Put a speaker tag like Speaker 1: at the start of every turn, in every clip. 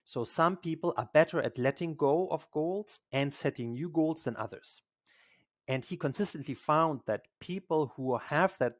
Speaker 1: So some people are better at letting go of goals and setting new goals than others. And he consistently found that people who have that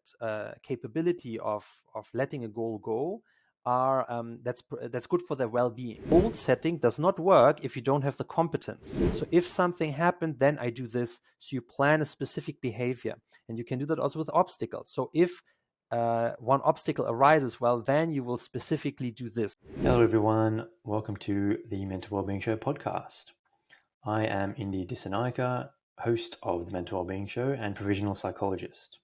Speaker 1: capability of letting a goal go are that's good for their well-being. Goal setting does not work if you don't have the competence. So if something happened, then I do this. So you plan a specific behavior, and you can do that also with obstacles. So if one obstacle arises, well, then you will specifically do this.
Speaker 2: Hello everyone, welcome to the Mental Wellbeing Show podcast. I am Indy Disanaika, host of the Mental Wellbeing Show and provisional psychologist.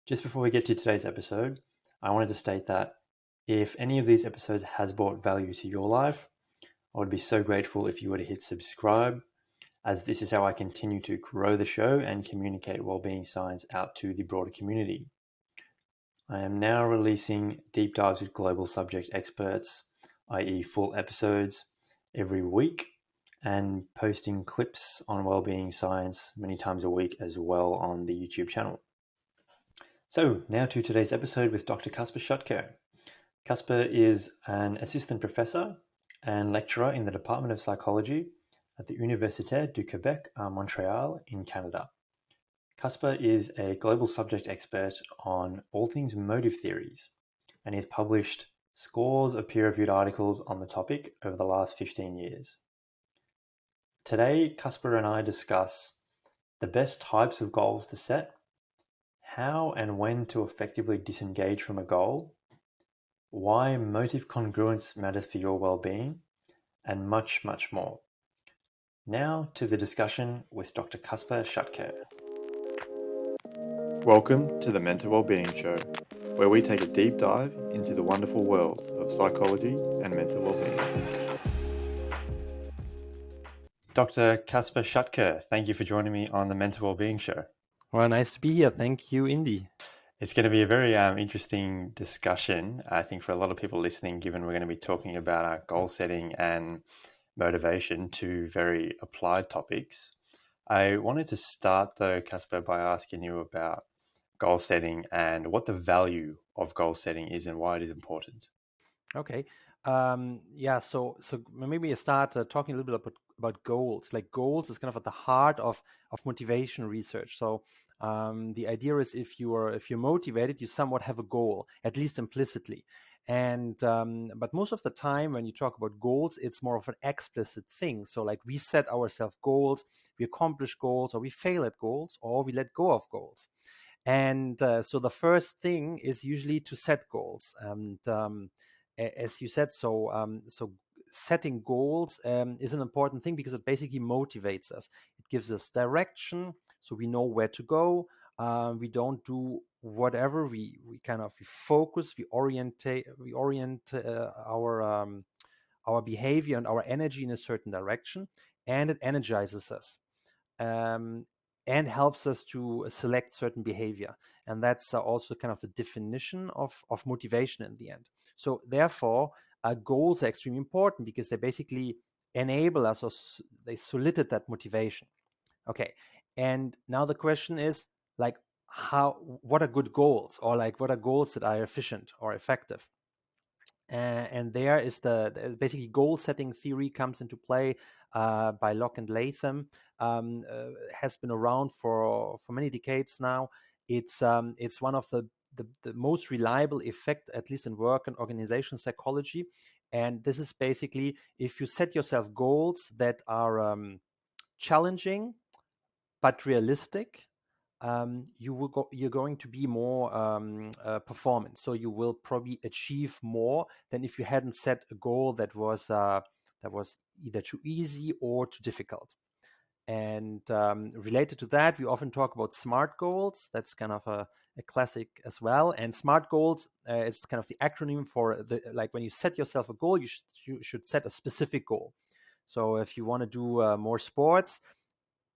Speaker 2: Just before we get to today's episode, I wanted to state that if any of these episodes has brought value to your life, I would be so grateful if you were to hit subscribe, as this is how I continue to grow the show and communicate wellbeing science out to the broader community. I am now releasing deep dives with global subject experts, i.e. full episodes, every week, and posting clips on wellbeing science many times a week as well on the YouTube channel. So now to today's episode with Dr. Kaspar Schattke. Kaspar is an assistant professor and lecturer in the Department of Psychology at the Université du Québec, Montréal in Canada. Kaspar is a global subject expert on all things motive theories, and he's published scores of peer-reviewed articles on the topic over the last 15 years. Today, Kaspar and I discuss the best types of goals to set, how and when to effectively disengage from a goal, why motive congruence matters for your well-being, and much, much more. Now to the discussion with Dr. Kaspar Schattke.
Speaker 3: Welcome to the Mental Wellbeing Show, where we take a deep dive into the wonderful worlds of psychology and mental wellbeing.
Speaker 2: Dr. Kaspar Schattke, thank you for joining me on the Mental Wellbeing Show.
Speaker 1: Well, nice to be here. Thank you, Indy.
Speaker 2: It's going to be a very interesting discussion, I think, for a lot of people listening, given we're going to be talking about goal setting and motivation, two very applied topics. I wanted to start, though, Kaspar, by asking you about goal setting and what the value of goal setting is and why it is important.
Speaker 1: Okay. So maybe I start talking a little bit about goals. Like goals is kind of at the heart of motivation research. So the idea is if you're motivated, you somewhat have a goal, at least implicitly. And but most of the time when you talk about goals, it's more of an explicit thing. So like we set ourselves goals, we accomplish goals, or we fail at goals, or we let go of goals. And so the first thing is usually to set goals. And as you said, so setting goals is an important thing because it basically motivates us. It gives us direction, so we know where to go. We don't do whatever. We focus. We orient our behavior and our energy in a certain direction, and it energizes us. And helps us to select certain behavior. And that's also kind of the definition of motivation in the end. So therefore, goals are extremely important because they basically enable us, or they solicit that motivation. Okay. And now the question is, like, what are good goals, or like what are goals that are efficient or effective? And there is basically goal setting theory comes into play by Locke and Latham. Has been around for many decades now. It's one of the most reliable effect, at least in work and organization psychology. And this is basically if you set yourself goals that are challenging but realistic, you're going to be more performant. So you will probably achieve more than if you hadn't set a goal that was either too easy or too difficult. And related to that, we often talk about SMART goals. That's kind of a classic as well. And SMART goals, it's kind of the acronym for like when you set yourself a goal, you should set a specific goal. So if you want to do more sports,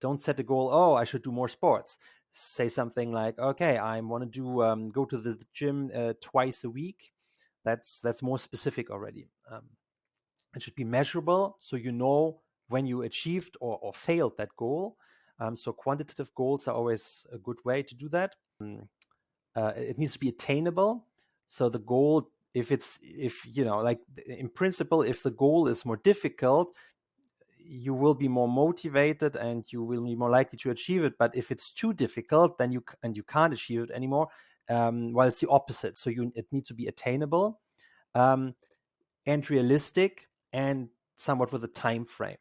Speaker 1: don't set a goal, oh, I should do more sports. Say something like, okay, I want to do go to the gym twice a week. That's more specific already. It should be measurable, so you know when you achieved or failed that goal. So quantitative goals are always a good way to do that. It needs to be attainable. So the goal like in principle, if the goal is more difficult, you will be more motivated and you will be more likely to achieve it. But if it's too difficult, then you can't achieve it anymore. Well, it's the opposite. So it needs to be attainable, and realistic, and somewhat with a time frame.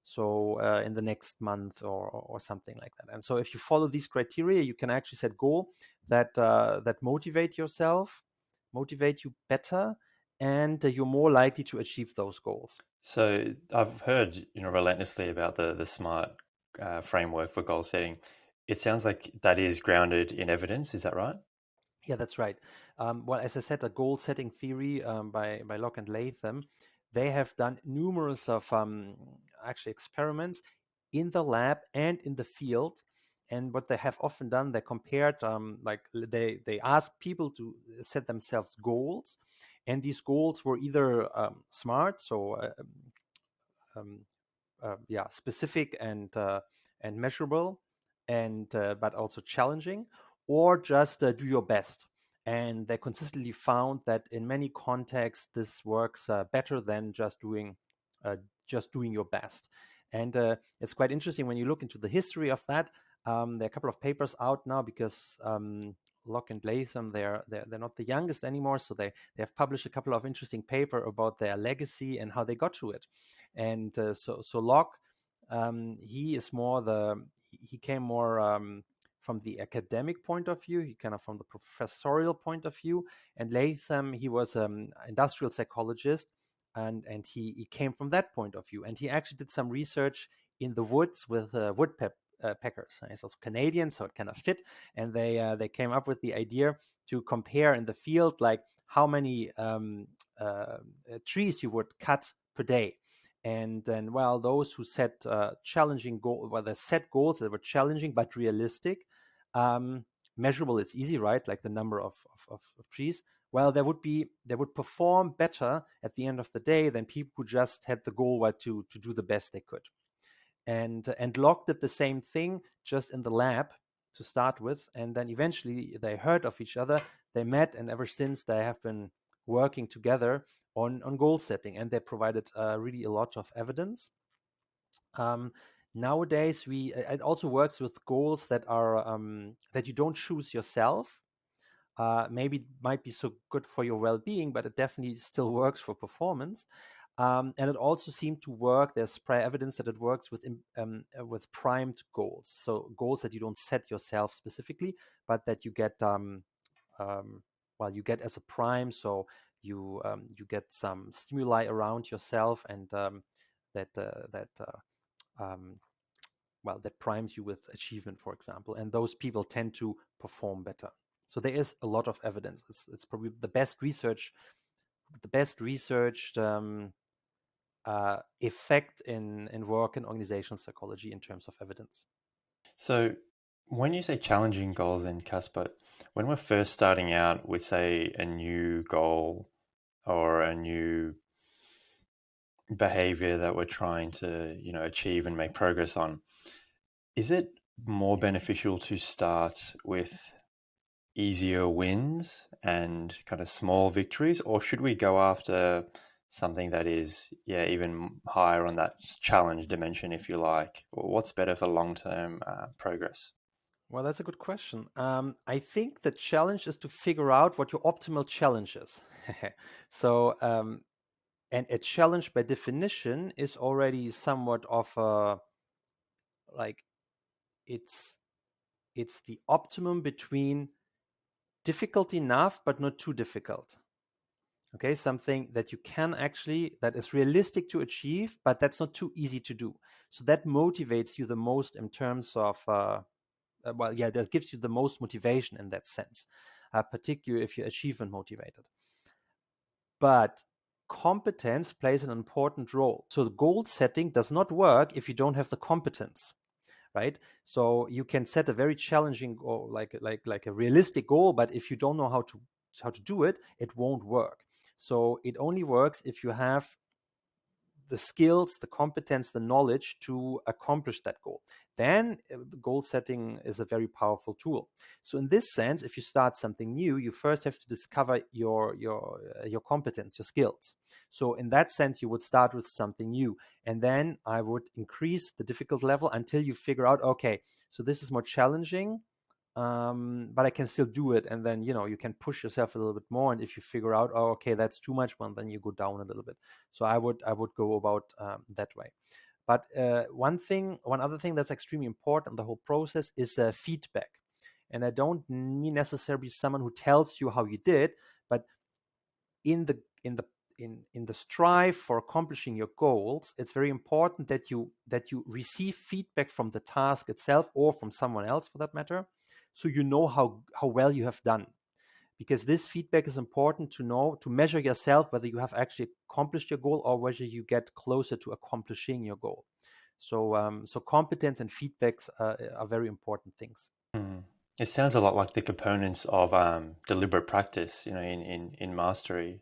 Speaker 1: So in the next month or something like that. And so if you follow these criteria, you can actually set goals that motivate you better, and you're more likely to achieve those goals.
Speaker 2: So I've heard, relentlessly about the SMART framework for goal setting. It sounds like that is grounded in evidence. Is that right?
Speaker 1: Yeah, that's right. Well, as I said, a goal setting theory by Locke and Latham, they have done numerous of actually experiments in the lab and in the field. And what they have often done, they compared, they asked people to set themselves goals, and these goals were either SMART, so specific and measurable, and but also challenging, or just do your best. And they consistently found that in many contexts this works better than just doing your best. And it's quite interesting when you look into the history of that. There are a couple of papers out now because Locke and Latham, they're not the youngest anymore, so they have published a couple of interesting papers about their legacy and how they got to it. And so Locke, he came more from the academic point of view, he kind of from the professorial point of view. And Latham, he was an industrial psychologist, and he came from that point of view. And he actually did some research in the woods with woodpeckers. He's also Canadian, so it kind of fit. And they came up with the idea to compare in the field, like how many trees you would cut per day. And then, well, those who set challenging goals, they set goals that were challenging but realistic, measurable. It's easy, right? Like the number of trees. Well, they would perform better at the end of the day than people who just had the goal to do the best they could. And Locke did the same thing, just in the lab to start with, and then eventually they heard of each other. They met, and ever since they have been working together on goal setting, and they provided really a lot of evidence. Nowadays, it also works with goals that are that you don't choose yourself. Maybe it might be so good for your well-being, but it definitely still works for performance. And it also seemed to work. There's prior evidence that it works with primed goals, so goals that you don't set yourself specifically, but that you get you get as a prime. So you get some stimuli around yourself, and that primes you with achievement, for example. And those people tend to perform better. So there is a lot of evidence. It's probably the best researched effect in work in organizational psychology in terms of evidence.
Speaker 2: So when you say challenging goals in Kaspar, when we're first starting out with, say, a new goal or a new behavior that we're trying to, achieve and make progress on, is it more beneficial to start with easier wins and kind of small victories, or should we go after something that is even higher on that challenge dimension, if you like? What's better for long-term progress?
Speaker 1: Well, that's a good question. I think the challenge is to figure out what your optimal challenge is. So and a challenge by definition is already somewhat of a, like, it's the optimum between difficult enough but not too difficult. Okay, something that you can actually, that is realistic to achieve, but that's not too easy to do. So that motivates you the most in terms of that gives you the most motivation in that sense, particularly if you're achievement motivated. But competence plays an important role. So the goal setting does not work if you don't have the competence, right? So you can set a very challenging goal, like a realistic goal, but if you don't know how to do it, it won't work. So it only works if you have skills, the competence, the knowledge to accomplish that goal. Then goal setting is a very powerful tool. So in this sense, if you start something new, you first have to discover your competence, your skills. So in that sense, you would start with something new, and then I would increase the difficult level until you figure out, okay, so this is more challenging, but I can still do it. And then, you can push yourself a little bit more. And if you figure out, oh, okay, that's too much, well, then you go down a little bit. So I would go about that way. But one other thing that's extremely important in the whole process is feedback. And I don't mean necessarily someone who tells you how you did, but in the strive for accomplishing your goals, it's very important that you receive feedback from the task itself or from someone else for that matter, so you know how well you have done. Because this feedback is important to know, to measure yourself whether you have actually accomplished your goal or whether you get closer to accomplishing your goal. So competence and feedbacks are very important things.
Speaker 2: It sounds a lot like the components of deliberate practice, in mastery.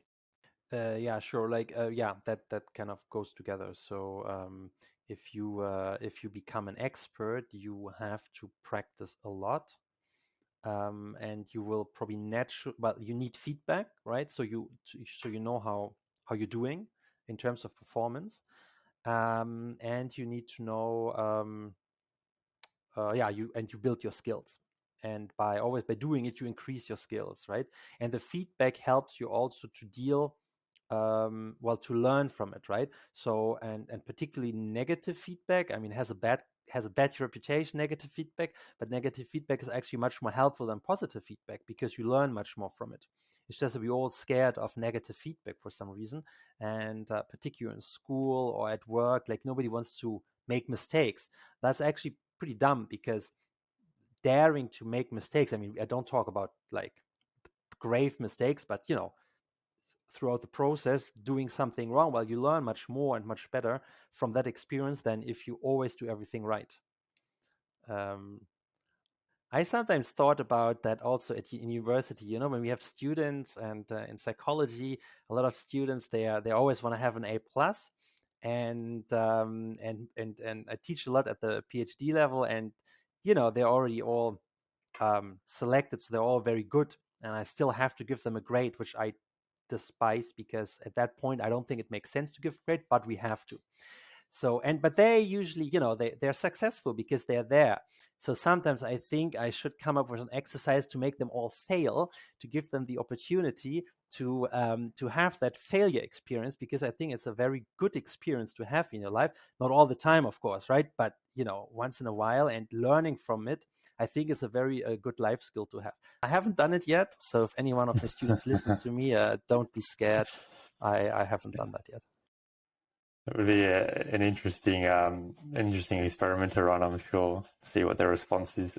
Speaker 1: Yeah, sure. That kind of goes together. So if you become an expert, you have to practice a lot. And you will probably you need feedback, right? So you know how you're doing in terms of performance, and you need to know, you build your skills, and by doing it, you increase your skills, right? And the feedback helps you also to deal, to learn from it, right? So and particularly negative feedback, has a bad reputation, negative feedback, but negative feedback is actually much more helpful than positive feedback because you learn much more from it. It's just that we're all scared of negative feedback for some reason, and particularly in school or at work, like nobody wants to make mistakes. That's actually pretty dumb, because daring to make mistakes, I don't talk about like grave mistakes, but throughout the process doing something wrong, well, you learn much more and much better from that experience than if you always do everything right. I sometimes thought about that also at university, when we have students, and in psychology, a lot of students, they always want to have an A+, and I teach a lot at the PhD level, and they're already all selected, so they're all very good, and I still have to give them a grade, which I despise, because at that point I don't think it makes sense to give a grade, but we have to. So but they usually, they're successful because they're there. So sometimes I think I should come up with an exercise to make them all fail, to give them the opportunity to have that failure experience, because I think it's a very good experience to have in your life. Not all the time, of course, right? But once in a while, and learning from it, I think it's a very good life skill to have. I haven't done it yet, so if any one of my students listens to me, don't be scared. I haven't done that yet.
Speaker 2: It would be an interesting experiment to run, I'm sure. See what their response is.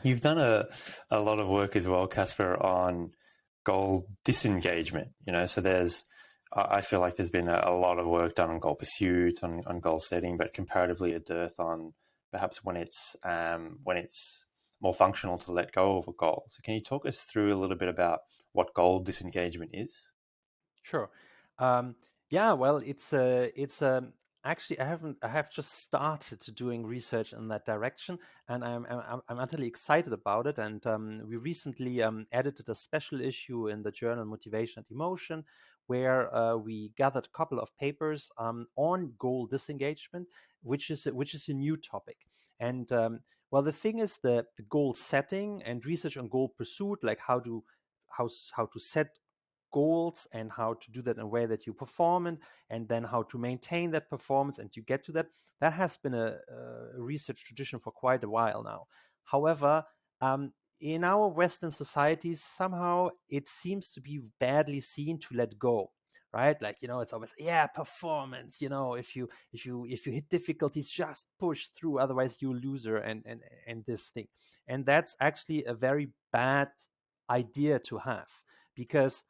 Speaker 2: You've done a lot of work as well, Kaspar, on goal disengagement. So I feel like there's been a lot of work done on goal pursuit, on goal setting, but comparatively a dearth on perhaps when it's more functional to let go of a goal. So can you talk us through a little bit about what goal disengagement is?
Speaker 1: Sure. Yeah, well, it's actually I have just started doing research in that direction, and I'm utterly excited about it. And we recently edited a special issue in the journal Motivation and Emotion, where we gathered a couple of papers on goal disengagement, which is a new topic. And well, the thing is, the goal setting and research on goal pursuit, like how to set goals and how to do that in a way that you perform in, and then how to maintain that performance and you get to that has been a research tradition for quite a while now. However, in our Western societies, somehow it seems to be badly seen to let go, right? Like, it's always, performance, if you hit difficulties, just push through, otherwise you're a loser, and this thing. And that's actually a very bad idea to have, because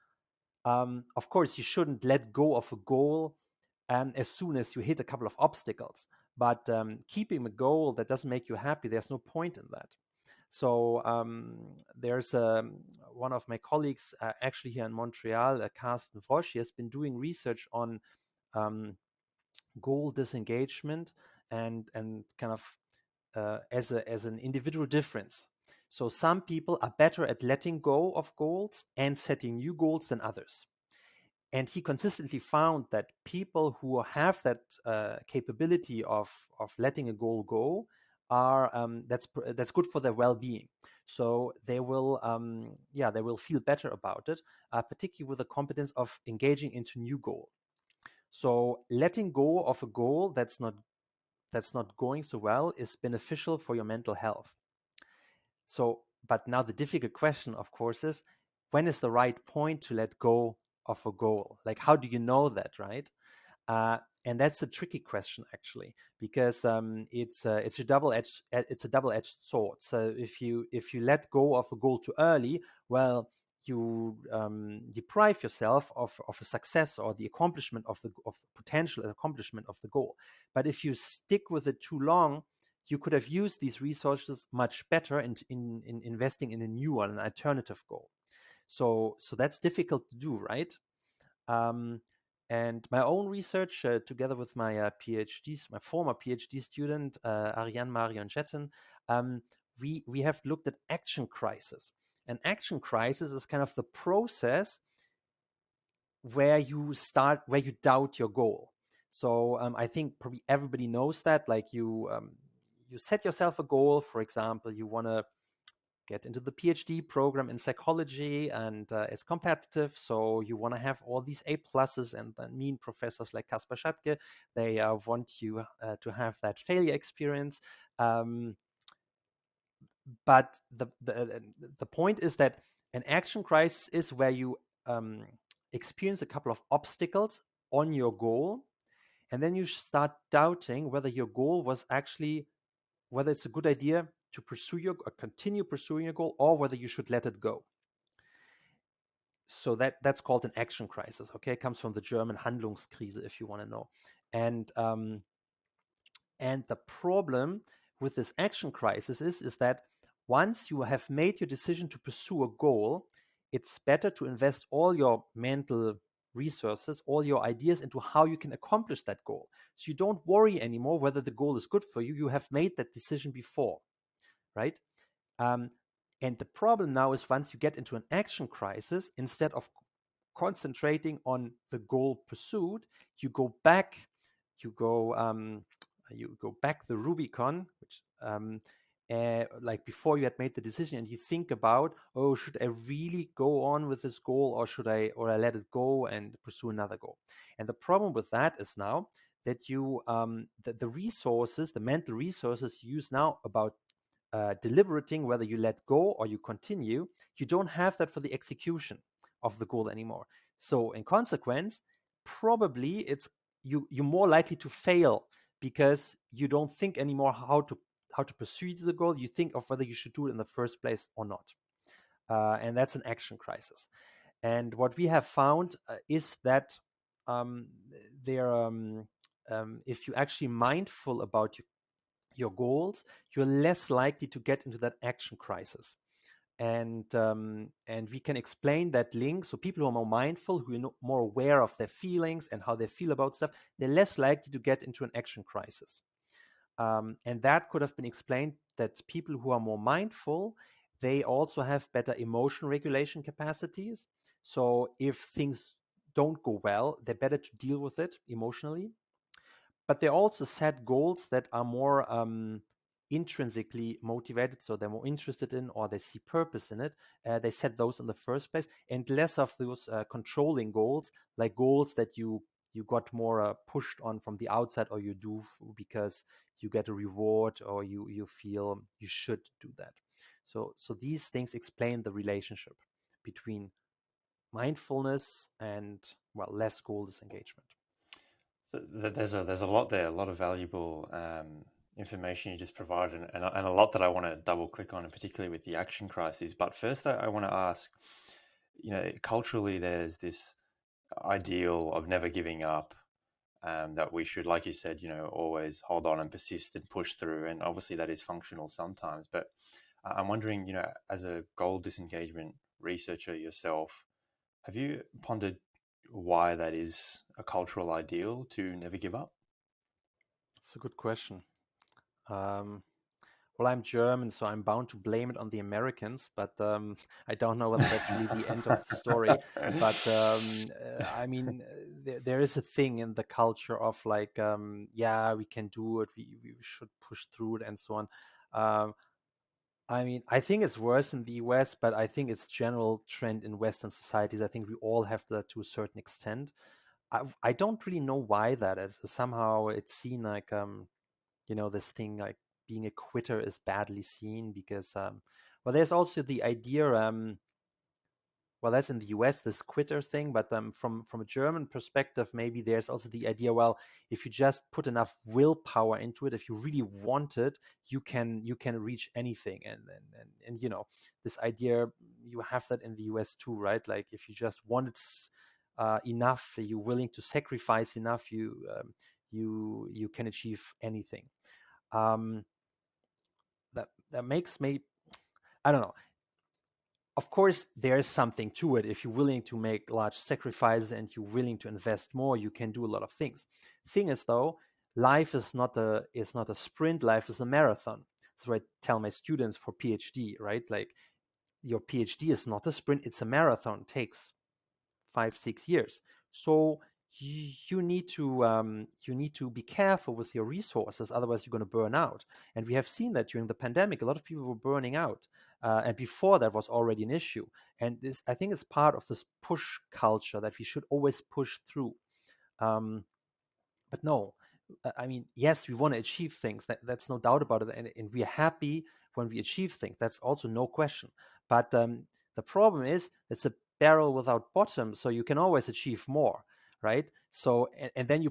Speaker 1: of course, you shouldn't let go of a goal as soon as you hit a couple of obstacles. But keeping a goal that doesn't make you happy, there's no point in that. So there's one of my colleagues actually here in Montreal, Carsten Frosch. He has been doing research on goal disengagement and kind of as an individual difference. So some people are better at letting go of goals and setting new goals than others. And he consistently found that people who have that capability of letting a goal go are that's good for their well-being. So they will they will feel better about it, particularly with the competence of engaging into new goal. So letting go of a goal that's not going so well is beneficial for your mental health. So, but now the difficult question, of course, is when is the right point to let go of a goal? Like, how do you know that, right? And that's a tricky question, actually, because it's a double-edged sword. So if you let go of a goal too early, well, you deprive yourself of a success or the accomplishment of the potential accomplishment of the goal. But if you stick with it too long, you could have used these resources much better in investing in a new one, an alternative goal. So that's difficult to do, right? And my own research, together with my my former PhD student, Marion-Jetten, we have looked at action crisis. An action crisis is kind of the process where you doubt your goal. So I think probably everybody knows that. Like you set yourself a goal. For example, you want to get into the PhD program in psychology, and it's competitive. So you want to have all these A pluses, and then mean professors like Kaspar Schattke, they want you to have that failure experience. But the point is that an action crisis is where you experience a couple of obstacles on your goal, and then you start doubting whether your goal was actually, whether it's a good idea to continue pursuing your goal, or whether you should let it go. So that's called an action crisis. Okay, it comes from the German Handlungskrise, if you want to know. And the problem with this action crisis is that once you have made your decision to pursue a goal, it's better to invest all your mental resources, all your ideas into how you can accomplish that goal. So you don't worry anymore whether the goal is good for you. You have made that decision before, right? And the problem now is once you get into an action crisis, instead of concentrating on the goal pursued, you go back the Rubicon, which like before you had made the decision, and you think about, oh, should I really go on with this goal, or should I let it go and pursue another goal? And the problem with that is now that you the resources, the mental resources you use now about deliberating whether you let go or you continue, you don't have that for the execution of the goal anymore. So in consequence, probably it's you're more likely to fail because you don't think anymore how to pursue the goal. You think of whether you should do it in the first place or not. And that's an action crisis. And what we have found is that if you're actually mindful about your goals, you're less likely to get into that action crisis. And we can explain that link. So people who are more mindful, who are more aware of their feelings and how they feel about stuff, they're less likely to get into an action crisis. And that could have been explained that people who are more mindful, they also have better emotion regulation capacities. So if things don't go well, they're better to deal with it emotionally. But they also set goals that are more intrinsically motivated, so they're more interested in, or they see purpose in it. They set those in the first place, and less of those controlling goals, like goals that you got more pushed on from the outside, or you do because you get a reward, or you feel you should do that. So these things explain the relationship between mindfulness and, well, less goal disengagement.
Speaker 2: So there's a lot there, a lot of valuable information you just provided, and a lot that I want to double click on, and particularly with the action crises. But first, I want to ask, culturally, there's this ideal of never giving up, that we should, like you said, always hold on and persist and push through. And obviously that is functional sometimes. But I'm wondering, as a goal disengagement researcher yourself, have you pondered why that is a cultural ideal to never give up?
Speaker 1: It's a good question. Well, I'm German, so I'm bound to blame it on the Americans, but I don't know whether that's really the end of the story. But I mean, there is a thing in the culture of like, yeah, we can do it, we should push through it, and so on. I mean, I think it's worse in the US, but I think it's general trend in Western societies. I think we all have that to a certain extent. I don't really know why that is. Somehow it's seen like, this thing like being a quitter is badly seen because, well, there's also the idea, well, that's in the US, this quitter thing, but from a German perspective, maybe there's also the idea, well, if you just put enough willpower into it, if you really want it, you can reach anything. And this idea, you have that in the US too, right? Like if you just want it enough, you're willing to sacrifice enough, you can achieve anything. That makes me, I don't know. Of course, there's something to it. If you're willing to make large sacrifices and you're willing to invest more, you can do a lot of things. Thing is, though, life is not a sprint. Life is a marathon. That's what I tell my students for PhD, right? Like your PhD is not a sprint; it's a marathon. It takes 5-6 years. So you need to be careful with your resources, otherwise you're going to burn out. And we have seen that during the pandemic, a lot of people were burning out, and before that was already an issue. And this, I think, is part of this push culture that we should always push through. But no, I mean, yes, we want to achieve things. That's no doubt about it, and we're happy when we achieve things. That's also no question. But the problem is it's a barrel without bottom, so you can always achieve more, right? So and then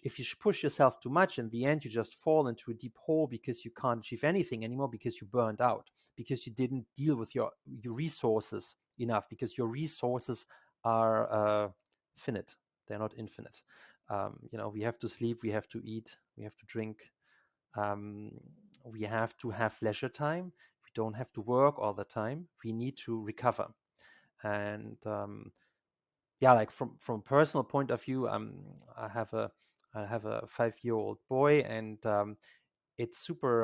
Speaker 1: if you push yourself too much, in the end you just fall into a deep hole because you can't achieve anything anymore, because you burned out, because you didn't deal with your resources enough, because your resources are finite, they're not infinite. We have to sleep, we have to eat, we have to drink, we have to have leisure time. We don't have to work all the time. We need to recover. And like from a personal point of view, I have a 5-year-old boy, and it's super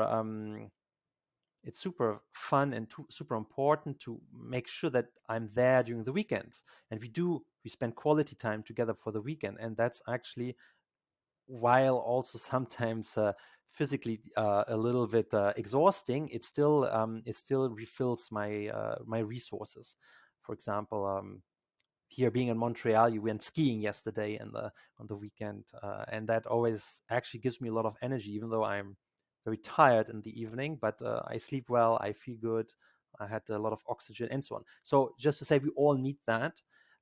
Speaker 1: fun and super important to make sure that I'm there during the weekends. And we spend quality time together for the weekend, and that's actually, while also sometimes physically a little bit exhausting, it still refills my resources. For example, here being in Montreal, you went skiing yesterday on the weekend, and that always actually gives me a lot of energy, even though I'm very tired in the evening. But I sleep well, I feel good, I had a lot of oxygen, and so on. So just to say, we all need that,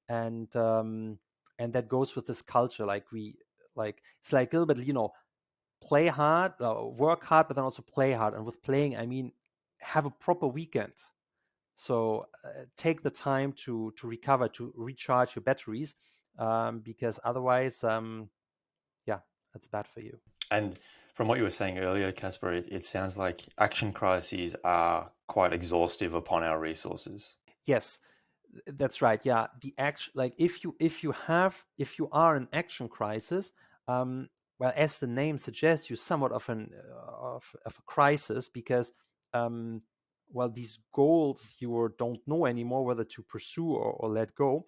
Speaker 1: and that goes with this culture. It's like a little bit, play hard, work hard, but then also play hard. And with playing, I mean, have a proper weekend. So take the time to recover, to recharge your batteries, because otherwise, that's bad for you.
Speaker 2: And from what you were saying earlier, Kaspar, it sounds like action crises are quite exhaustive upon our resources.
Speaker 1: Yes, that's right. Yeah, the action, like if you are in action crisis, well, as the name suggests, you're somewhat of a crisis, because well, these goals you don't know anymore whether to pursue or let go.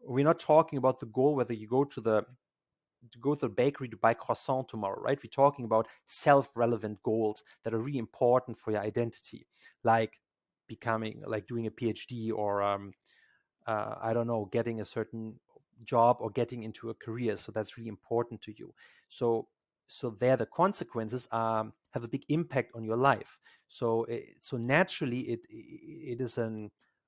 Speaker 1: We're not talking about the goal whether you go to the bakery to buy croissant tomorrow, right? We're talking about self-relevant goals that are really important for your identity, like doing a PhD, or I don't know, getting a certain job or getting into a career. So that's really important to you. So there, the consequences have a big impact on your life. So naturally, it is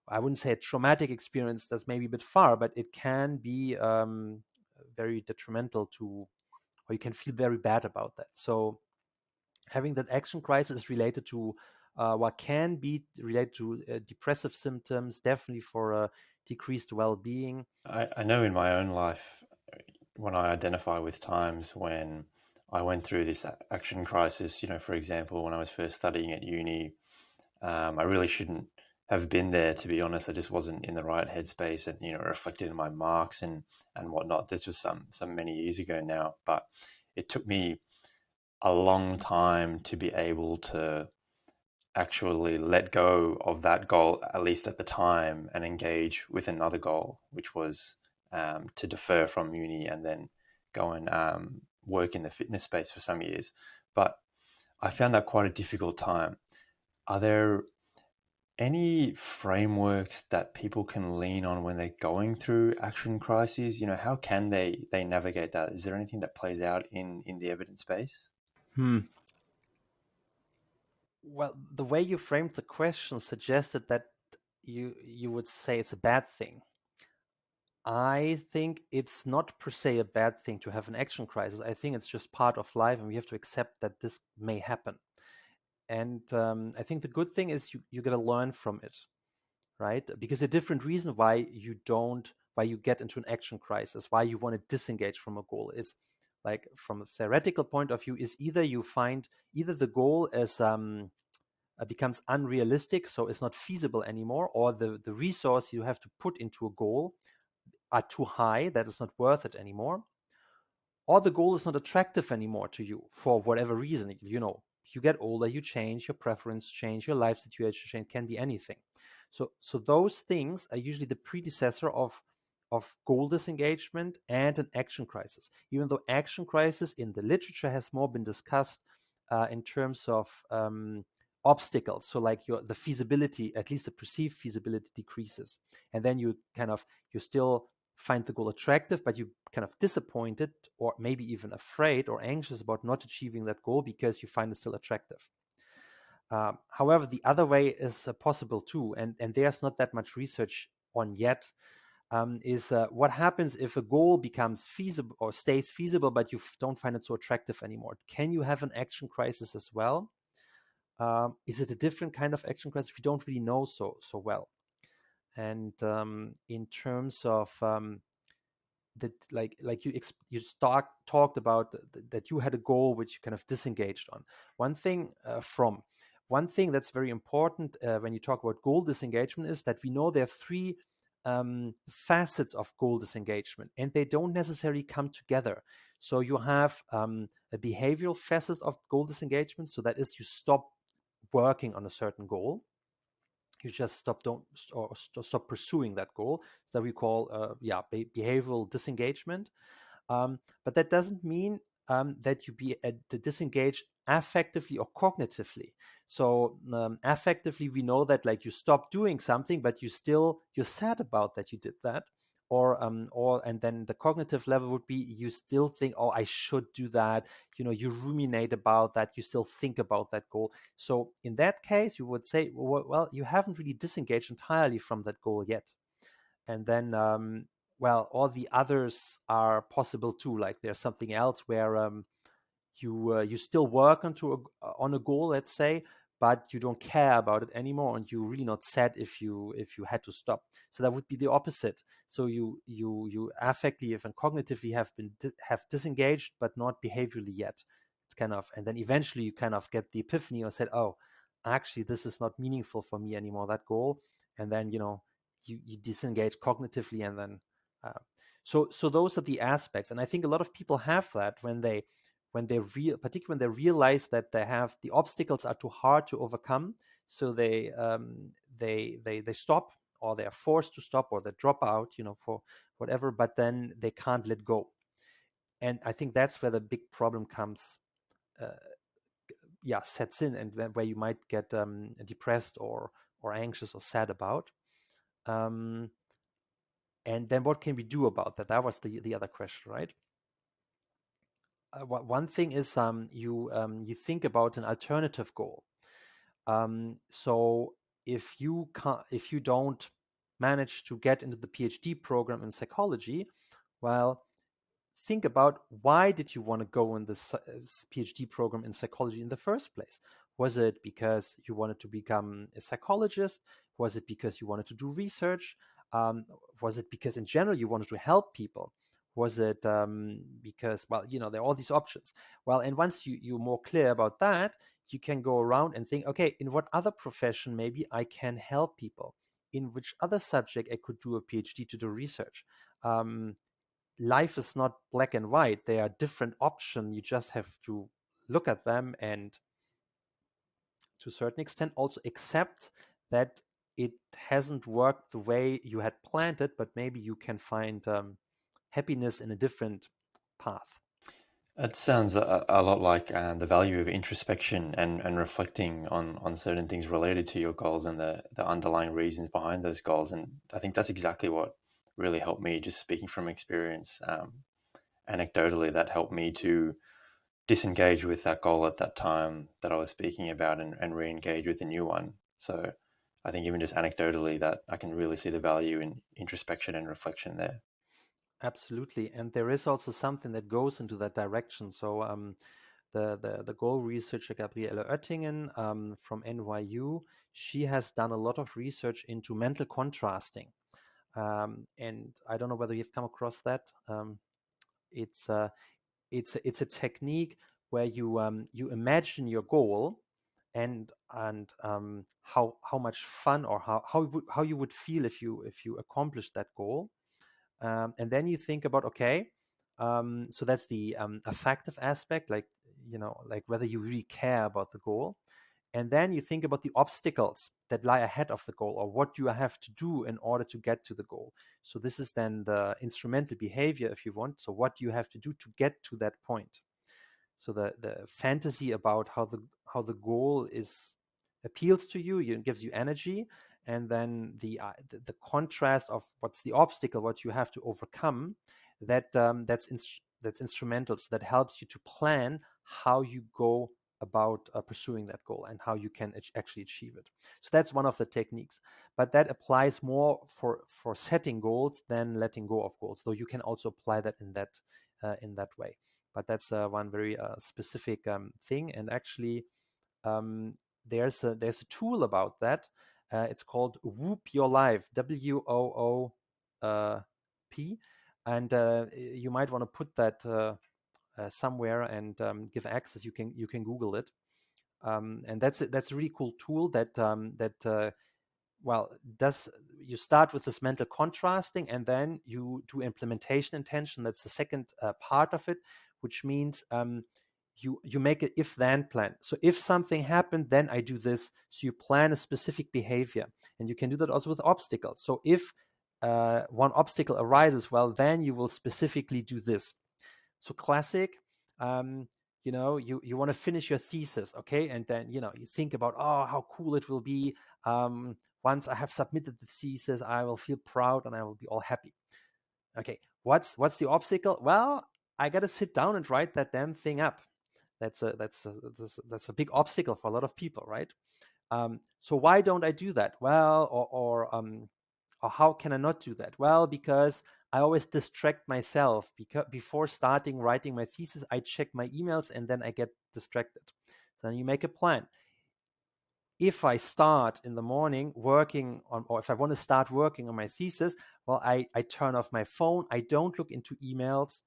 Speaker 1: I wouldn't say a traumatic experience. That's maybe a bit far, but it can be very detrimental to, or you can feel very bad about that. So having that action crisis is related to what can be related to depressive symptoms, definitely for decreased well-being.
Speaker 2: I know in my own life, when I identify with times when I went through this action crisis, for example, when I was first studying at uni, I really shouldn't have been there, to be honest. I just wasn't in the right headspace, and reflected in my marks and whatnot. This was some many years ago now, but it took me a long time to be able to actually let go of that goal, at least at the time, and engage with another goal, which was to defer from uni and then go and work in the fitness space for some years. But I found that quite a difficult time. Are there any frameworks that people can lean on when they're going through action crises? How can they navigate that? Is there anything that plays out in the evidence base?
Speaker 1: Well, the way you framed the question suggested that you would say it's a bad thing. I think it's not per se a bad thing to have an action crisis. I think it's just part of life, and we have to accept that this may happen. And I think the good thing is you got to learn from it, right? Because a different reason why you get into an action crisis, why you want to disengage from a goal is, like, from a theoretical point of view, is either the goal is becomes unrealistic, so it's not feasible anymore, or the resource you have to put into a goal are too high that it's not worth it anymore, or the goal is not attractive anymore to you for whatever reason. You get older, you change, your preference change, your life situation change, can be anything. So those things are usually the predecessor of goal disengagement and an action crisis, even though action crisis in the literature has more been discussed in terms of obstacles. So like the feasibility, at least the perceived feasibility, decreases, and then you still find the goal attractive, but you kind of disappointed or maybe even afraid or anxious about not achieving that goal because you find it still attractive. However, the other way is possible too, and there's not that much research on yet. Is what happens if a goal becomes feasible or stays feasible, but you don't find it so attractive anymore? Can you have an action crisis as well? Is it a different kind of action crisis? We don't really know so well. And in terms of that, like you talked about that you had a goal which you kind of disengaged on. One thing that's very important when you talk about goal disengagement is that we know there are three facets of goal disengagement, and they don't necessarily come together. So you have a behavioral facet of goal disengagement. So that is, you stop working on a certain goal. You just stop pursuing that goal. So we call behavioral disengagement. But that doesn't mean that you disengage affectively or cognitively. So affectively, we know that, like, you stop doing something, but you're sad about that you did that. And then the cognitive level would be, you still think, oh, I should do that. You ruminate about that. You still think about that goal. So in that case, you would say, well, you haven't really disengaged entirely from that goal yet. And then, all the others are possible too. Like, there's something else where you still work on a goal, let's say, but you don't care about it anymore, and you're really not sad if you had to stop. So that would be the opposite. So you affectively and cognitively have disengaged, but not behaviorally yet. It's kind of, and then eventually you kind of get the epiphany and said, oh, actually this is not meaningful for me anymore, that goal. And then you disengage cognitively, and then so those are the aspects. And I think a lot of people have that particularly when they realize that the obstacles are too hard to overcome, so they stop, or they are forced to stop, or they drop out, for whatever, but then they can't let go. And I think that's where the big problem comes, sets in, and where you might get depressed or anxious or sad about. And then what can we do about that? That was the other question, right? One thing is you think about an alternative goal. So if you don't manage to get into the PhD program in psychology, well, think about, why did you want to go in this PhD program in psychology in the first place? Was it because you wanted to become a psychologist? Was it because you wanted to do research? Was it because in general you wanted to help people? Was it because, well, there are all these options. Well, and once you're more clear about that, you can go around and think, okay, in what other profession maybe I can help people? In which other subject I could do a PhD to do research? Life is not black and white. There are different options. You just have to look at them and, to a certain extent, also accept that it hasn't worked the way you had planned it, but maybe you can find happiness in a different path.
Speaker 2: It sounds a lot like the value of introspection and reflecting on certain things related to your goals and the underlying reasons behind those goals. And I think that's exactly what really helped me, just speaking from experience. Anecdotally, that helped me to disengage with that goal at that time that I was speaking about and re-engage with a new one. So I think even just anecdotally, that I can really see the value in introspection and reflection there.
Speaker 1: Absolutely. And there is also something that goes into that direction. So the goal researcher Gabriele Oettingen from NYU, she has done a lot of research into mental contrasting. And I don't know whether you've come across that. It's a technique where you imagine your goal and how much fun, or how you would feel if you accomplish that goal. And then you think about, okay, so that's the affective aspect, like whether you really care about the goal. And then you think about the obstacles that lie ahead of the goal, or what you have to do in order to get to the goal. So this is then the instrumental behavior, if you want. So what you have to do to get to that point. So the fantasy about how the goal appeals to you, it gives you energy, and then the contrast of what's the obstacle, what you have to overcome, that's instrumental. So that helps you to plan how you go about pursuing that goal and how you can actually achieve it. So that's one of the techniques, but that applies more for setting goals than letting go of goals, though you can also apply that in that way. But that's one very specific thing. And actually, there's a tool about that. It's called Whoop Your Life, WOOP, and you might want to put that somewhere and give access. You can Google it, and that's a really cool tool that you start with this mental contrasting, and then you do implementation intention. That's the second part of it, which means you make an if-then plan. So if something happened, then I do this. So you plan a specific behavior, and you can do that also with obstacles. So if one obstacle arises, well, then you will specifically do this. So classic, you want to finish your thesis, okay? And then, you think about, oh, how cool it will be. Once I have submitted the thesis, I will feel proud and I will be all happy. Okay, what's the obstacle? Well, I got to sit down and write that damn thing up. That's a big obstacle for a lot of people, right? So why don't I do that? Well, or how can I not do that? Well, because I always distract myself. Because before starting writing my thesis, I check my emails and then I get distracted. So then you make a plan. If I start in the morning working on, or if I want to start working on my thesis, well, I turn off my phone. I don't look into emails.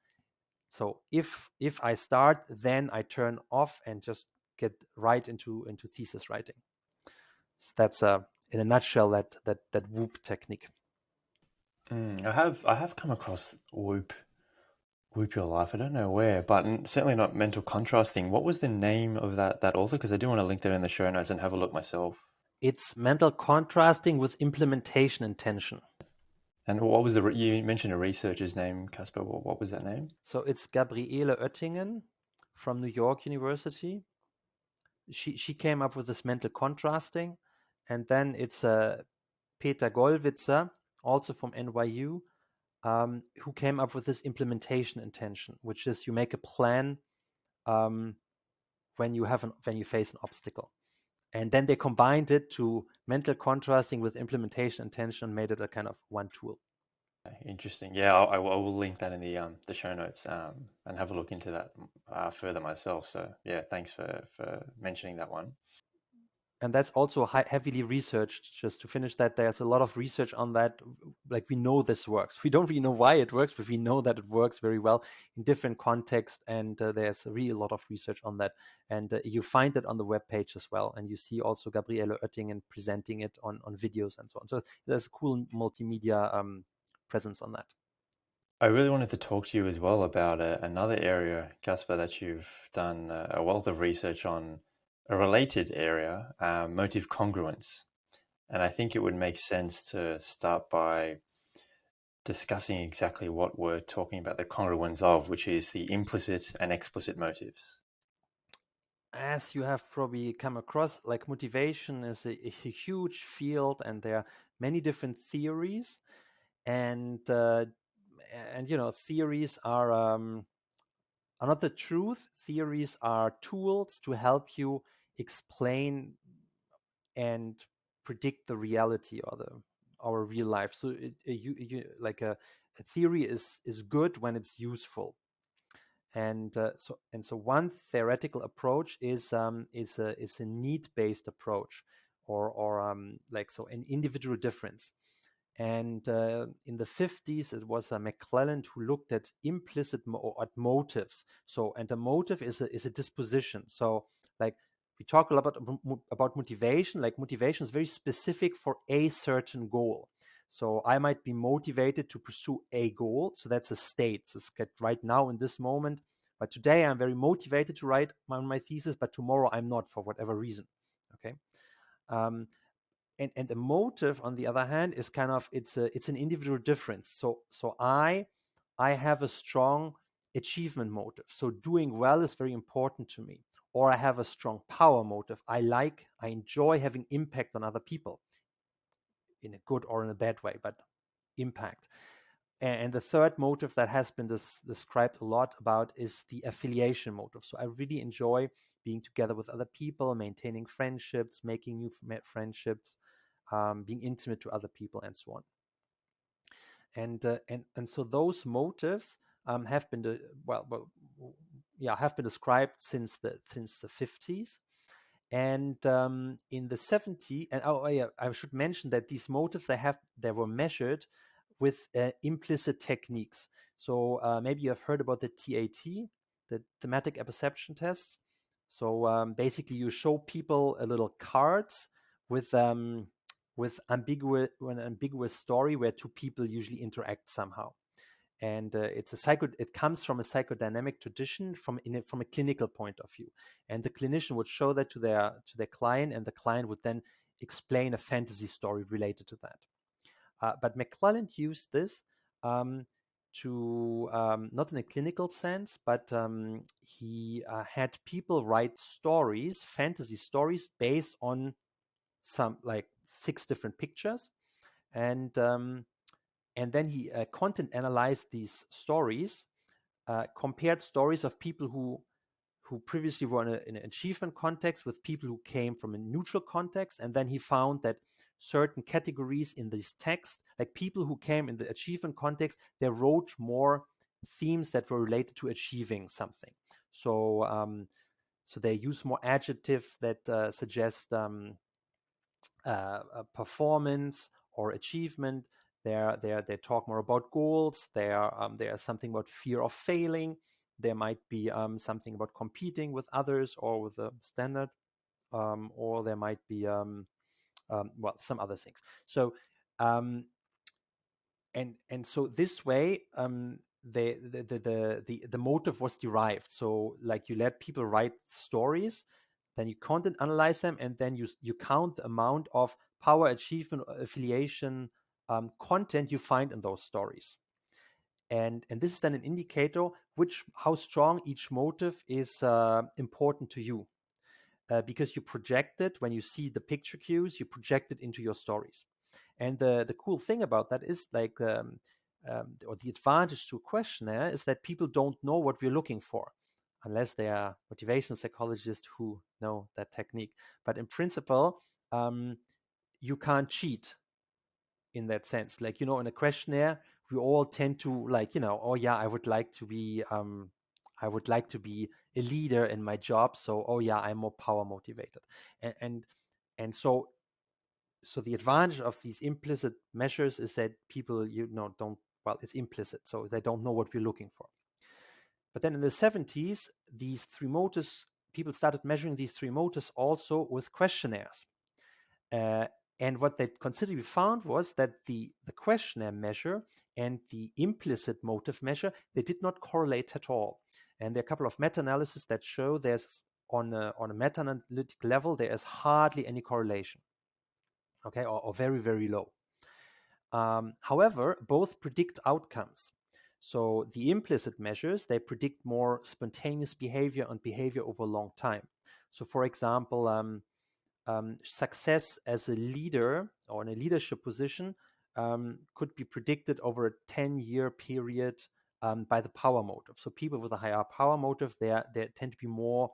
Speaker 1: So if I start, then I turn off and just get right into thesis writing. So that's in a nutshell that Whoop technique.
Speaker 2: I have come across Whoop Your Life. I don't know where, but certainly not mental contrasting. What was the name of that author? Because I do want to link that in the show notes and have a look myself.
Speaker 1: It's mental contrasting with implementation intention.
Speaker 2: And what was you mentioned a researcher's name, Kaspar. What was that name?
Speaker 1: So it's Gabriele Oettingen from New York University. She came up with this mental contrasting, and then it's Peter Gollwitzer, also from NYU, who came up with this implementation intention, which is you make a plan when you face an obstacle. And then they combined it to mental contrasting with implementation intention, made it a kind of one tool.
Speaker 2: Interesting. Yeah, I will link that in the show notes and have a look into that further myself. So yeah, thanks for mentioning that one.
Speaker 1: and that's also heavily researched. Just to finish that, there's a lot of research on that. Like, we know this works. We don't really know why it works, but we know that it works very well in different contexts, and there's really a lot of research on that. And you find it on the webpage as well, and you see also Gabriele Oettingen presenting it on videos and so on. So there's a cool multimedia presence on that.
Speaker 2: I really wanted to talk to you as well about another area, Kaspar, that you've done a wealth of research on, a related area, motive congruence. And I think it would make sense to start by discussing exactly what we're talking about the congruence of, which is the implicit and explicit motives.
Speaker 1: As you have probably come across, like, motivation is a huge field, and there are many different theories, and theories are not the truth. Theories are tools to help you explain and predict the reality or our real life. So a theory is good when it's useful. And so one theoretical approach is a need-based approach, or an individual difference. And in the 50s, it was McClelland who looked at implicit at motives. So, and a motive is a disposition. So, like, we talk a lot about motivation. Like, motivation is very specific for a certain goal. So I might be motivated to pursue a goal. So that's a state. So it's right now in this moment. But today I'm very motivated to write my thesis, but tomorrow I'm not, for whatever reason. Okay. And the motive, on the other hand, is kind of, it's an individual difference. So I have a strong achievement motive. So doing well is very important to me. Or I have a strong power motive. I enjoy having impact on other people, in a good or in a bad way, but impact. And the third motive that has been described a lot about is the affiliation motive. So I really enjoy being together with other people, maintaining friendships, making new friendships, being intimate to other people, and so on. And so those motives have been described since the 50s. And in the 70s, and I should mention that these motives they were measured with implicit techniques. So maybe you have heard about the TAT, the thematic apperception test. So basically, you show people a little cards with an ambiguous story where two people usually interact somehow. And it comes from a psychodynamic tradition from a clinical point of view. And the clinician would show that to their client, and the client would then explain a fantasy story related to that. But McClelland used this to, not in a clinical sense, but he had people write stories, fantasy stories, based on some, like, 6 different pictures. And then he content analyzed these stories, compared stories of people who previously were in an achievement context with people who came from a neutral context. And then he found that certain categories in this text, like people who came in the achievement context, they wrote more themes that were related to achieving something. So they use more adjectives that suggest performance or achievement. They talk more about goals. There's something about fear of failing. There might be something about competing with others or with a standard, or there might be some other things. So and so this way, the motive was derived. So, like, you let people write stories, then you content analyze them, and then you count the amount of power, achievement, or affiliation content you find in those stories. And this is then an indicator how strong each motive is important to you, because you project it when you see the picture cues. You project it into your stories. And the cool thing about that is, like, or the advantage to a questionnaire is that people don't know what we're looking for, unless they are motivation psychologists who know that technique. But in principle, you can't cheat in that sense. Like, in a questionnaire, we all tend to, like, oh yeah, I would like to be a leader in my job. So, oh yeah, I'm more power motivated. And And so the advantage of these implicit measures is that people, it's implicit, so they don't know what we're looking for. But then in the 70s, these three motives, people started measuring these three motives also with questionnaires. And what they considerably found was that the questionnaire measure and the implicit motive measure, they did not correlate at all. And there are a couple of meta-analyses that show there's on a meta-analytic level, there is hardly any correlation, okay, or very, very low. However, both predict outcomes. So the implicit measures, they predict more spontaneous behavior and behavior over a long time. So for example, success as a leader or in a leadership position could be predicted over a 10-year period by the power motive. So people with a higher power motive, they tend to be more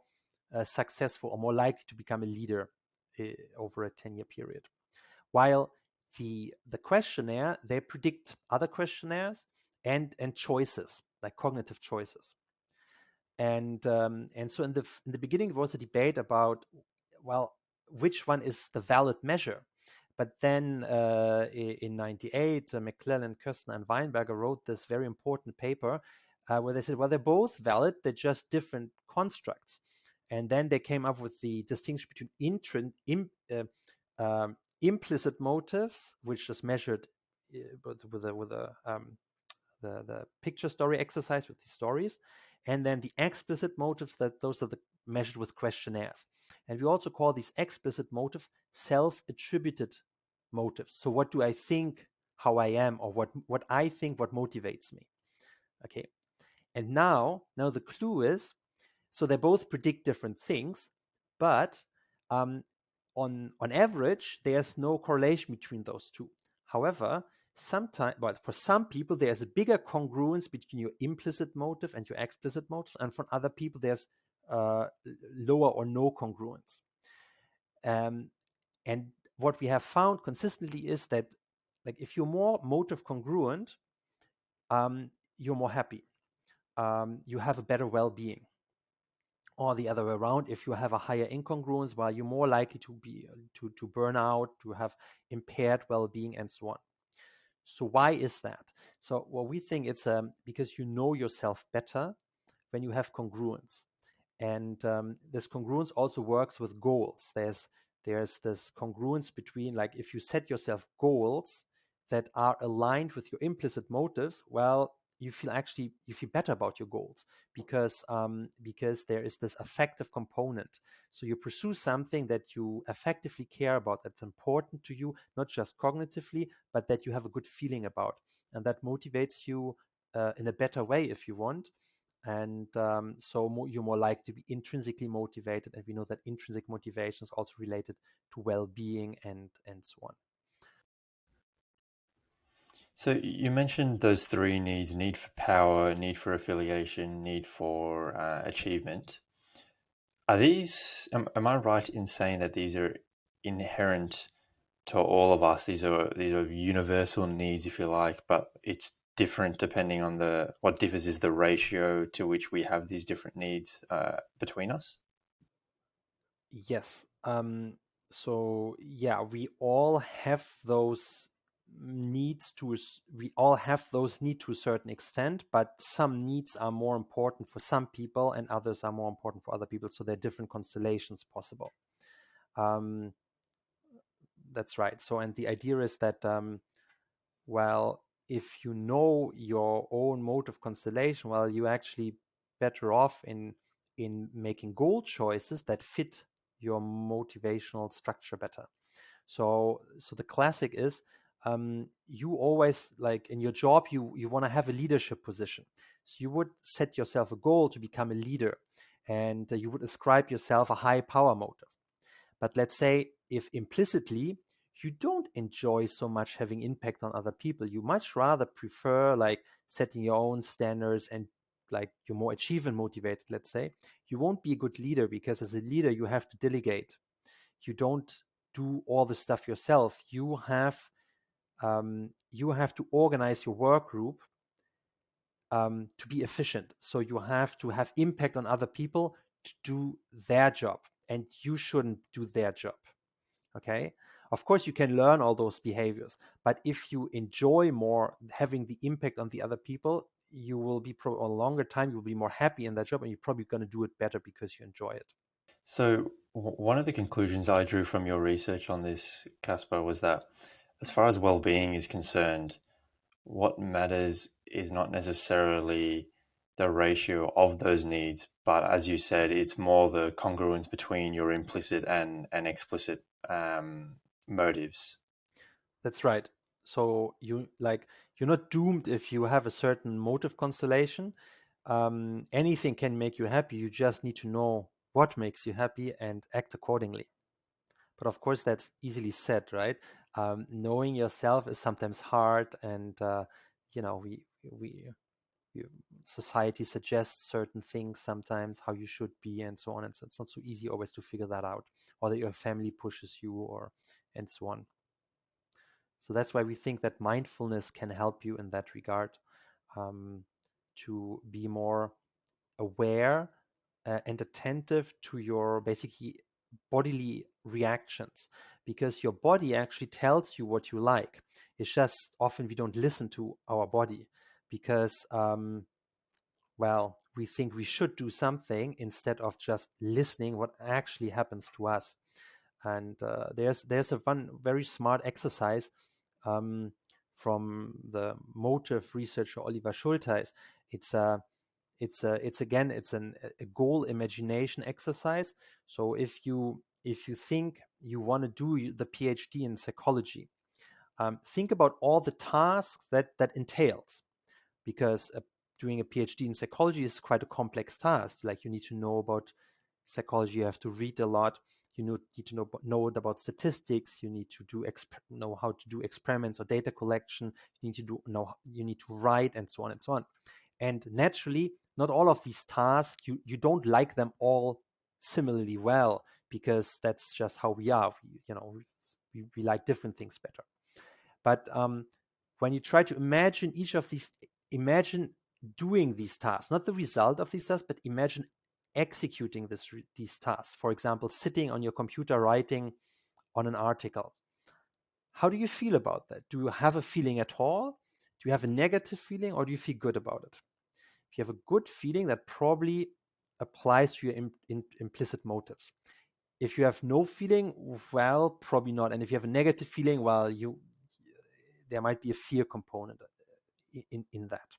Speaker 1: successful or more likely to become a leader over a 10-year period. While the questionnaire, they predict other questionnaires and choices, like cognitive choices. And so in the beginning, there was a debate about, well, which one is the valid measure? But then in 98, McClellan, Kirsten, and Weinberger wrote this very important paper where they said, well, they're both valid, they're just different constructs. And then they came up with the distinction between implicit motives, which is measured with the picture story exercise with the stories, and then the explicit motives, that those are measured with questionnaires. And we also call these explicit motives self-attributed motives. So what do I think how I am, or what I think what motivates me? Okay. And now the clue is, so they both predict different things, but on average, there's no correlation between those two. However, for some people, there's a bigger congruence between your implicit motive and your explicit motive, and for other people, there's lower or no congruence. And what we have found consistently is that, like, if you're more motive congruent, you're more happy. You have a better well-being. Or the other way around, if you have a higher incongruence, well, you're more likely to be to burn out, to have impaired well-being, and so on. So why is that? So well, we think it's because you know yourself better when you have congruence, and this congruence also works with goals. There's this congruence between, like, if you set yourself goals that are aligned with your implicit motives, well, you feel better about your goals because there is this affective component. So you pursue something that you effectively care about, that's important to you, not just cognitively, but that you have a good feeling about, and that motivates you in a better way if you want. And you're more likely to be intrinsically motivated, and we know that intrinsic motivation is also related to well-being and so on.
Speaker 2: So you mentioned those three needs: need for power, need for affiliation, need for achievement. Are these, am I right in saying that these are inherent to all of us? These are universal needs, if you like, but it's different depending on what differs is the ratio to which we have these different needs between us?
Speaker 1: Yes. So yeah, we all have those needs to a certain extent, but some needs are more important for some people and others are more important for other people. So there are different constellations possible. That's right. So, and the idea is that, well, if you know your own mode of constellation, well, you're actually better off in making goal choices that fit your motivational structure better. So the classic is, you always, like in your job, you want to have a leadership position. So you would set yourself a goal to become a leader, and you would ascribe yourself a high power motive. But let's say if implicitly you don't enjoy so much having impact on other people, you much rather prefer like setting your own standards and like you're more achievement motivated, let's say, you won't be a good leader, because as a leader you have to delegate. You don't do all the stuff yourself. You have to organize your work group to be efficient. So you have to have impact on other people to do their job, and you shouldn't do their job. Okay. Of course, you can learn all those behaviors, but if you enjoy more having the impact on the other people, you will be on a longer time, you'll be more happy in that job, and you're probably going to do it better because you enjoy it.
Speaker 2: So one of the conclusions I drew from your research on this, Kaspar, was that as far as well-being is concerned, what matters is not necessarily the ratio of those needs, but as you said, it's more the congruence between your implicit and explicit motives.
Speaker 1: That's right. So you're not doomed if you have a certain motive constellation. Anything can make you happy. You just need to know what makes you happy and act accordingly. But of course, that's easily said, right? Knowing yourself is sometimes hard, and we society suggests certain things sometimes how you should be and so on, and so it's not so easy always to figure that out, or that your family pushes you, or and so on. So that's why we think that mindfulness can help you in that regard, to be more aware and attentive to your basically bodily reactions, because your body actually tells you what you like. It's just often we don't listen to our body because we think we should do something instead of just listening what actually happens to us. And there's a one very smart exercise from the motive researcher Oliver Schultheis. It's a goal imagination exercise. So if you think you want to do the PhD in psychology, think about all the tasks that entails, because doing a PhD in psychology is quite a complex task. Like, you need to know about psychology, you have to read a lot, you need to know about statistics, you need to know how to do experiments or data collection, you need to write, and so on and so on. And naturally, not all of these tasks, you don't like them all similarly well, because that's just how we are. We like different things better. But when you try to imagine doing these tasks, not the result of these tasks, but imagine executing these tasks. For example, sitting on your computer writing on an article. How do you feel about that? Do you have a feeling at all? Do you have a negative feeling, or do you feel good about it? If you have a good feeling, that probably applies to your implicit motives. If you have no feeling, well, probably not. And if you have a negative feeling, well, there might be a fear component in that.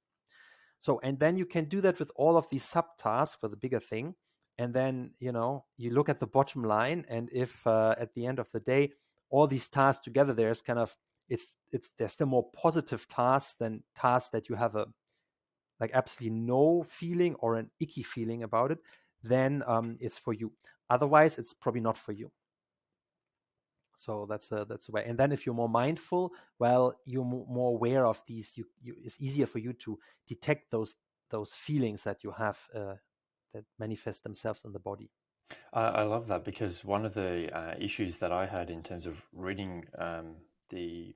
Speaker 1: So, and then you can do that with all of these subtasks for the bigger thing. And then, you look at the bottom line. And if at the end of the day, all these tasks together, there's kind of, there's still more positive tasks than tasks that you have absolutely no feeling or an icky feeling about it, then it's for you. Otherwise, it's probably not for you. So that's the way. And then if you're more mindful, well, you're more aware of these. It's easier for you to detect those feelings that you have that manifest themselves in the body.
Speaker 2: I love that, because one of the issues that I had in terms of reading the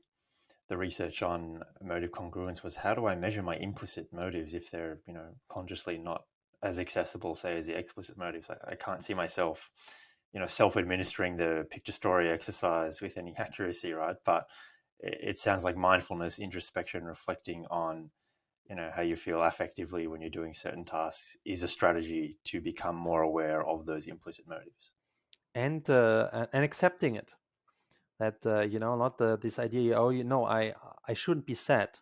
Speaker 2: research on motive congruence was, how do I measure my implicit motives if they're consciously not as accessible, say, as the explicit motives? I can't see myself self-administering the picture story exercise with any accuracy, right? But it sounds like mindfulness, introspection, reflecting on how you feel affectively when you're doing certain tasks is a strategy to become more aware of those implicit motives.
Speaker 1: And accepting it. That not this idea, I shouldn't be sad.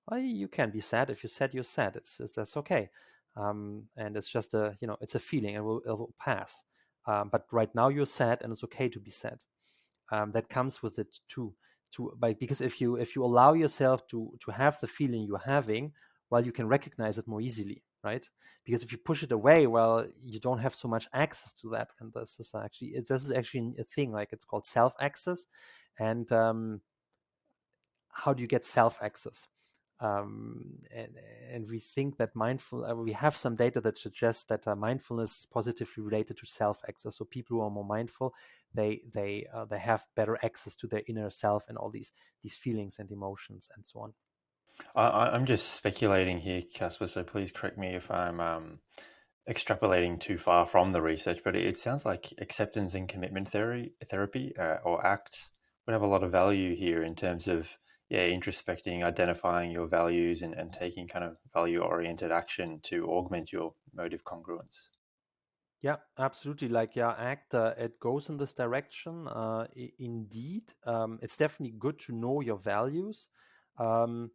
Speaker 1: Well, you can be sad. If you're sad, you're sad. That's okay. And it's just it's a feeling, and it will pass. But right now you're sad, and it's okay to be sad. That comes with it too. Because if you allow yourself to have the feeling you're having, well, you can recognize it more easily, right? Because if you push it away, well, you don't have so much access to that. And this is actually a thing, like, it's called self-access. And how do you get self-access? And we think that we have some data that suggests that mindfulness is positively related to self-access. So people who are more mindful, they have better access to their inner self and all these feelings and emotions and so on.
Speaker 2: I'm just speculating here, Kaspar, so please correct me if I'm extrapolating too far from the research, but it sounds like acceptance and commitment therapy or ACT would have a lot of value here in terms of introspecting, identifying your values, and taking kind of value-oriented action to augment your motive congruence.
Speaker 1: Yeah, absolutely. Like, yeah, ACT, it goes in this direction. Indeed, it's definitely good to know your values, um,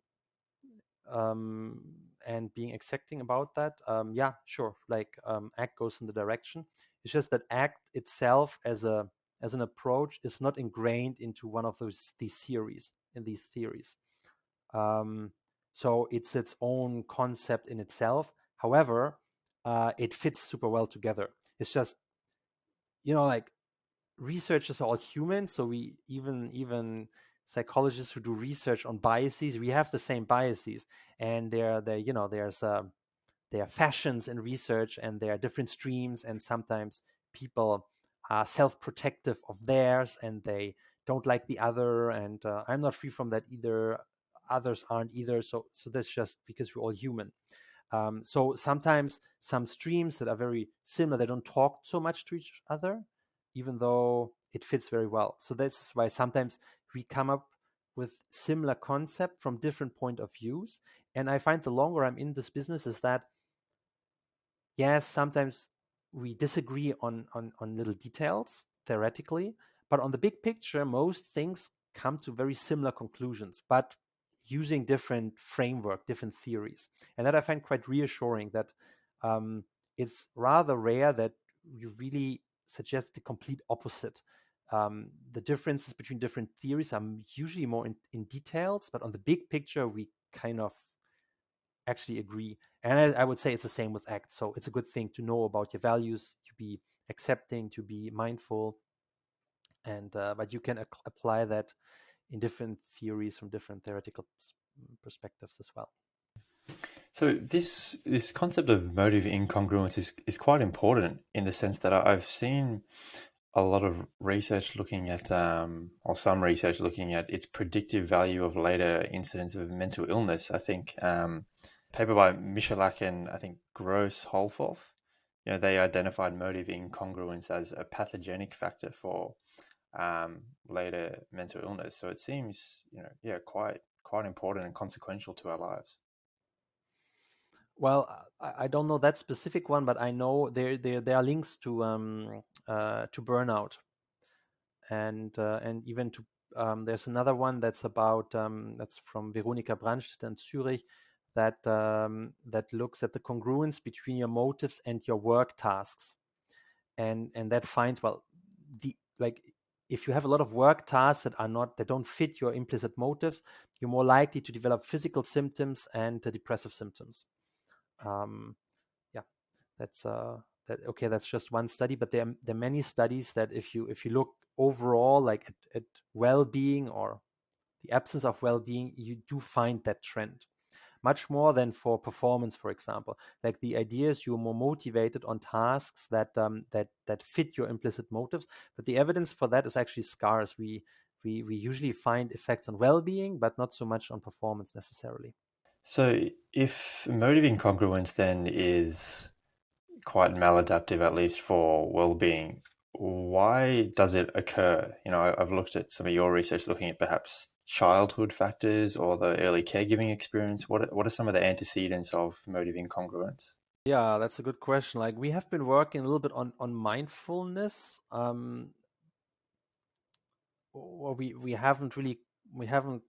Speaker 1: and being accepting about that. Yeah, sure. Like, ACT goes in the direction. It's just that ACT itself, as an approach, is not ingrained into one of these theories. So it's its own concept in itself. However, it fits super well together. It's just, like, researchers are all human, so we even psychologists who do research on biases, we have the same biases, and there are fashions in research, and there are different streams, and sometimes people are self-protective of theirs, and they don't like the other, and I'm not free from that either. Others aren't either. So that's just because we're all human. So sometimes some streams that are very similar, they don't talk so much to each other, even though it fits very well. So that's why sometimes we come up with similar concept from different point of views. And I find the longer I'm in this business is that, yes, sometimes we disagree on little details theoretically, but on the big picture, most things come to very similar conclusions, but using different framework, different theories. And that I find quite reassuring, that it's rather rare that you really suggest the complete opposite. The differences between different theories are usually more in details, but on the big picture, we kind of actually agree. And I would say it's the same with ACT. So it's a good thing to know about your values, to be accepting, to be mindful, and but you can apply that in different theories from different theoretical perspectives as well.
Speaker 2: So this concept of motive incongruence is quite important in the sense that I've seen a lot of research looking at, or some research looking at its predictive value of later incidents of mental illness. I think paper by Michalak and I think Gross Holforth, they identified motive incongruence as a pathogenic factor for later mental illness. So it seems, quite important and consequential to our lives.
Speaker 1: Well, I don't know that specific one, but I know there are links to burnout, and even to there's another one that's about that's from Veronika Brandstedt in Zurich, that that looks at the congruence between your motives and your work tasks, and that finds, well, the like, if you have a lot of work tasks that don't fit your implicit motives, you're more likely to develop physical symptoms and depressive symptoms. Yeah, that's okay. That's just one study, but there are many studies that if you look overall, like at well-being or the absence of well-being, you do find that trend much more than for performance, for example. Like, the idea is you're more motivated on tasks that that fit your implicit motives, but the evidence for that is actually scarce. We usually find effects on well-being, but not so much on performance necessarily.
Speaker 2: So if motive incongruence then is quite maladaptive, at least for well-being, why does it occur? I've looked at some of your research looking at perhaps childhood factors or the early caregiving experience. What are some of the antecedents of motive incongruence?
Speaker 1: Yeah, that's a good question. Like, we have been working a little bit on mindfulness. Well, we haven't really we haven't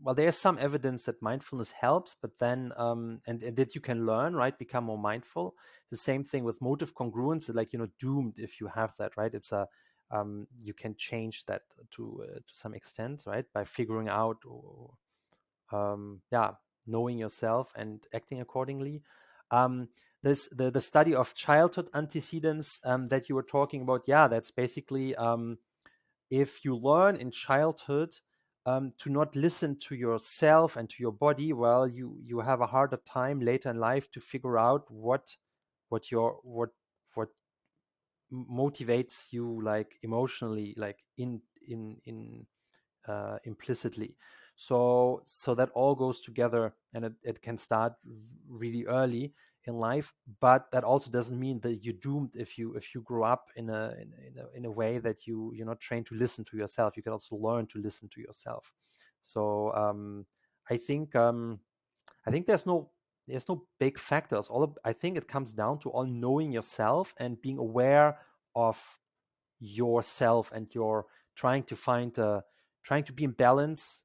Speaker 1: well, there's some evidence that mindfulness helps, but then and that you can learn, right, become more mindful. The same thing with motive congruence, like, doomed if you have that, right? It's a you can change that to some extent, right, by figuring out, yeah, knowing yourself and acting accordingly. um the study of childhood antecedents that you were talking about, yeah, that's basically, if you learn in childhood to not listen to yourself and to your body, well, you have a harder time later in life to figure out what motivates you, like, emotionally, like in implicitly. So that all goes together, and it can start really early. in life, but that also doesn't mean that you're doomed if you grow up in a way that you're not trained to listen to yourself. You can also learn to listen to yourself. So I think there's no big factors. I think it comes down to all knowing yourself and being aware of yourself, and you're trying to be in balance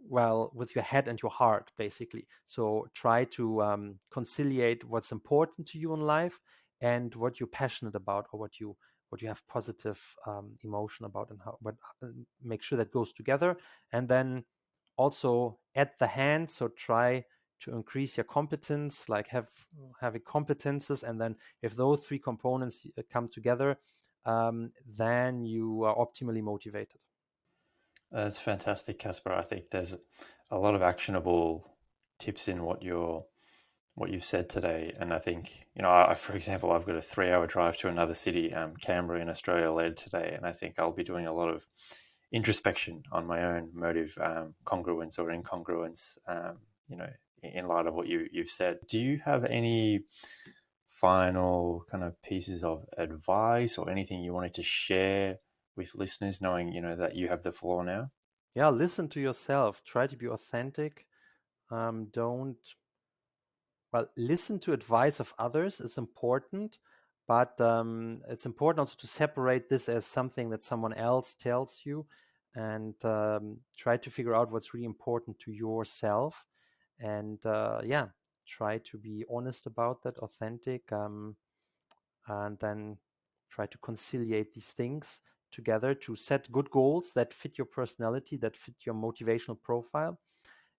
Speaker 1: with your head and your heart, basically. So try to conciliate what's important to you in life and what you're passionate about, or what you have positive emotion about, and make sure that goes together. And then also at the hand, so try to increase your competence, like having competences, and then if those three components come together, then you are optimally motivated.
Speaker 2: That's fantastic, Kaspar. I think there's a lot of actionable tips in what you've said today. And I think, for example, I've got a 3-hour drive to another city, Canberra in Australia, later today. And I think I'll be doing a lot of introspection on my own motive congruence or incongruence, in light of what you've said. Do you have any final kind of pieces of advice or anything you wanted to share with listeners, knowing, that you have the floor now?
Speaker 1: Yeah, listen to yourself. Try to be authentic. Listen to advice of others is important, but it's important also to separate this as something that someone else tells you, and try to figure out what's really important to yourself. And try to be honest about that, authentic, and then try to conciliate these things together to set good goals that fit your personality, that fit your motivational profile.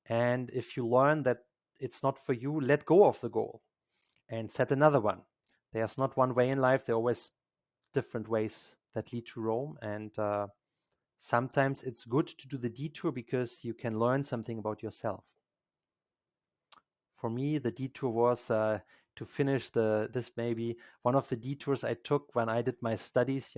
Speaker 1: And if you learn that it's not for you, let go of the goal and set another one. There's not one way in life. There are always different ways that lead to Rome. And sometimes it's good to do the detour because you can learn something about yourself. For me, the detour was to finish this maybe one of the detours I took when I did my studies.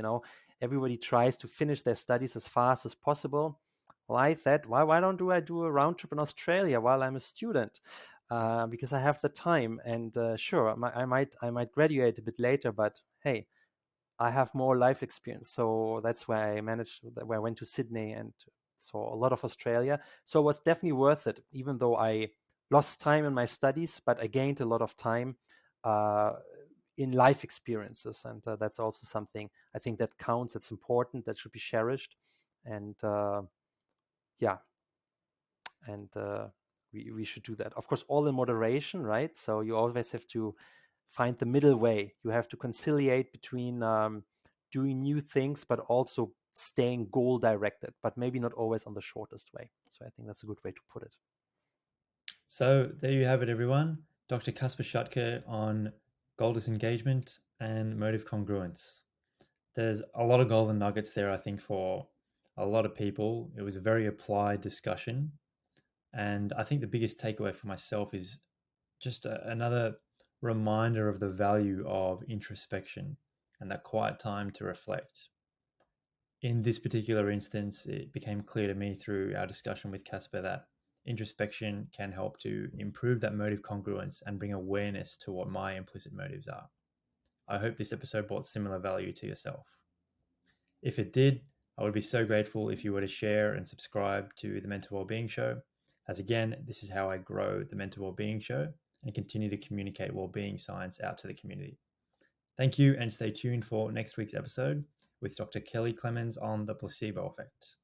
Speaker 1: Everybody tries to finish their studies as fast as possible. Well, I thought, why don't I do a round trip in Australia while I'm a student? Because I have the time, and sure, I might graduate a bit later, but hey, I have more life experience. So that's where I went to Sydney and saw a lot of Australia. So it was definitely worth it, even though I lost time in my studies, but I gained a lot of time in life experiences. And that's also something I think that counts. It's important. That should be cherished. And we should do that. Of course, all in moderation, right? So you always have to find the middle way. You have to conciliate between doing new things, but also staying goal directed, but maybe not always on the shortest way. So I think that's a good way to put it.
Speaker 2: So there you have it, everyone. Dr. Kaspar Schattke on goal disengagement and motive congruence. There's a lot of golden nuggets there, I think, for a lot of people. It was a very applied discussion. And I think the biggest takeaway for myself is just another reminder of the value of introspection and that quiet time to reflect. In this particular instance, it became clear to me through our discussion with Kaspar that introspection can help to improve that motive congruence and bring awareness to what my implicit motives are. I hope this episode brought similar value to yourself. If it did, I would be so grateful if you were to share and subscribe to the Mental Wellbeing Show, as again, this is how I grow the Mental Wellbeing Show and continue to communicate wellbeing science out to the community. Thank you, and stay tuned for next week's episode with Dr. Kelly Clemens on the placebo effect.